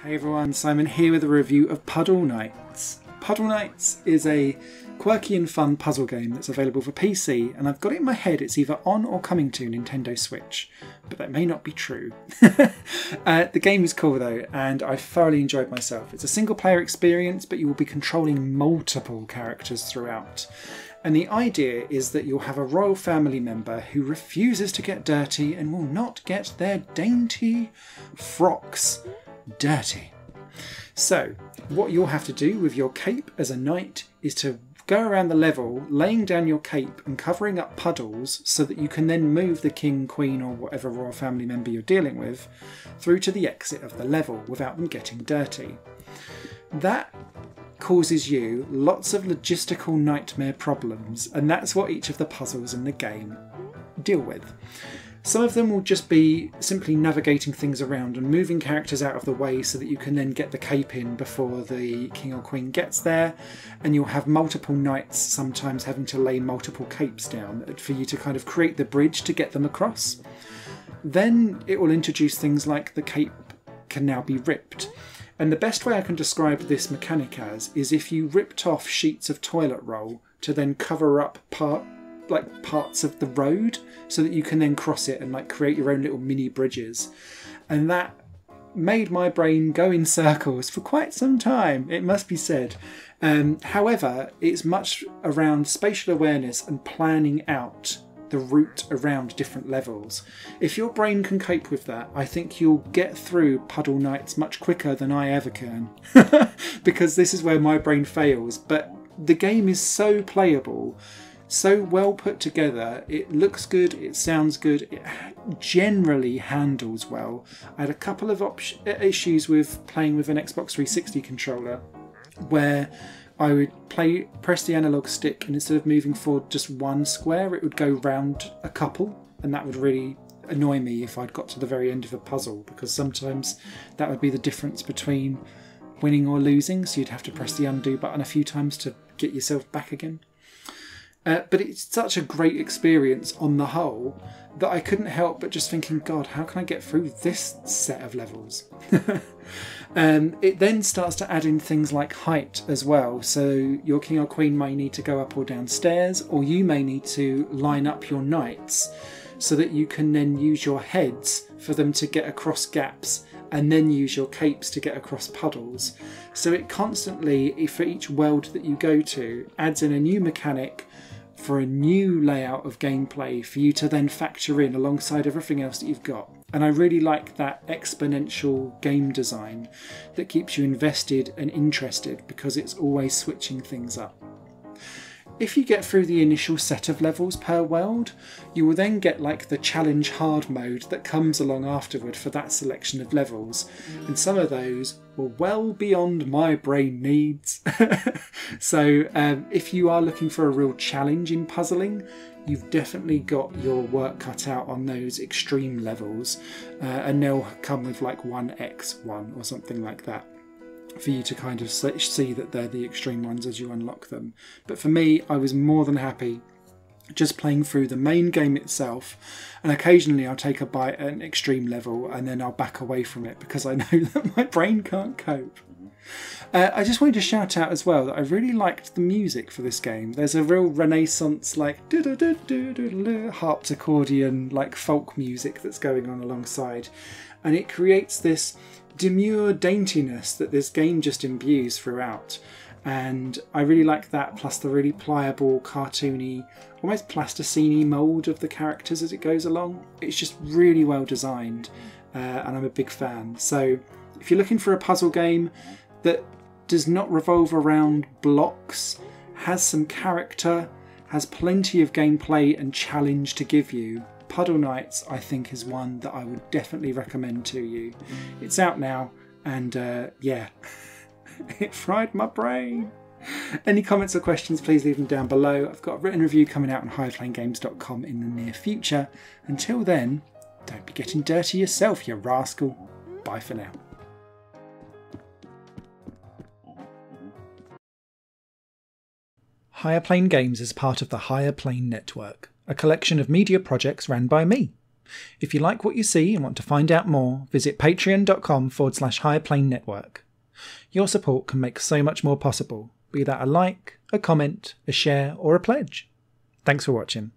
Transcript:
Hey everyone, Simon here with a review of Puddle Knights. Puddle Knights is a quirky and fun puzzle game that's available for PC, and I've got it in my head it's either on or coming to Nintendo Switch, but that may not be true. The game is cool though, and I thoroughly enjoyed myself. It's a single player experience, but you will be controlling multiple characters throughout. And the idea is that you'll have a royal family member who refuses to get dirty and will not get their dainty frocks dirty. So what you'll have to do with your cape as a knight is to go around the level laying down your cape and covering up puddles so that you can then move the king, queen or whatever royal family member you're dealing with through to the exit of the level without them getting dirty. That causes you lots of logistical nightmare problems, and that's what each of the puzzles in the game deal with. Some of them will just be simply navigating things around and moving characters out of the way so that you can then get the cape in before the king or queen gets there, and you'll have multiple knights sometimes having to lay multiple capes down for you to kind of create the bridge to get them across. Then it will introduce things like the cape can now be ripped. And the best way I can describe this mechanic as is if you ripped off sheets of toilet roll to then cover up parts of the road so that you can then cross it and like create your own little mini bridges. And that made my brain go in circles for quite some time, it must be said. However, it's much around spatial awareness and planning out the route around different levels. If your brain can cope with that, I think you'll get through Puddle Knights much quicker than I ever can. Because this is where my brain fails. But the game is so playable, so well put together, it looks good, it sounds good, it generally handles well. I had a couple of issues with playing with an Xbox 360 controller where I would press the analog stick, and instead of moving forward just one square, it would go round a couple, and that would really annoy me if I'd got to the very end of a puzzle, because sometimes that would be the difference between winning or losing, so you'd have to press the undo button a few times to get yourself back again. But it's such a great experience on the whole that I couldn't help but just thinking, God, how can I get through this set of levels? It then starts to add in things like height as well. So your king or queen may need to go up or down stairs, or you may need to line up your knights so that you can then use your heads for them to get across gaps, and then use your capes to get across puddles. So it constantly, for each world that you go to, adds in a new mechanic for a new layout of gameplay for you to then factor in alongside everything else that you've got. And I really like that exponential game design that keeps you invested and interested because it's always switching things up. If you get through the initial set of levels per world, you will then get like the challenge hard mode that comes along afterward for that selection of levels. And some of those were well beyond my brain needs. So if you are looking for a real challenge in puzzling, you've definitely got your work cut out on those extreme levels. And they'll come with like 1x1 or something like that, for you to kind of see that they're the extreme ones as you unlock them. But for me, I was more than happy just playing through the main game itself, and occasionally I'll take a bite at an extreme level and then I'll back away from it because I know that my brain can't cope. I just wanted to shout out as well that I really liked the music for this game. There's a real Renaissance like harpsichordian like folk music that's going on alongside, and it creates this demure daintiness that this game just imbues throughout. And I really like that, plus the really pliable, cartoony, almost plasticine-y mould of the characters as it goes along. It's just really well designed, and I'm a big fan. So if you're looking for a puzzle game that does not revolve around blocks, has some character, has plenty of gameplay and challenge to give you, Puddle Knights, I think, is one that I would definitely recommend to you. It's out now, and yeah, it fried my brain. Any comments or questions, please leave them down below. I've got a written review coming out on highplayinggames.com in the near future. Until then, don't be getting dirty yourself, you rascal. Bye for now. Higher Plane Games is part of the Higher Plane Network, a collection of media projects ran by me, If you like what you see and want to find out more, visit patreon.com/higherplane-network. Your support can make so much more possible, be that a like, a comment, a share, or a pledge. Thanks for watching.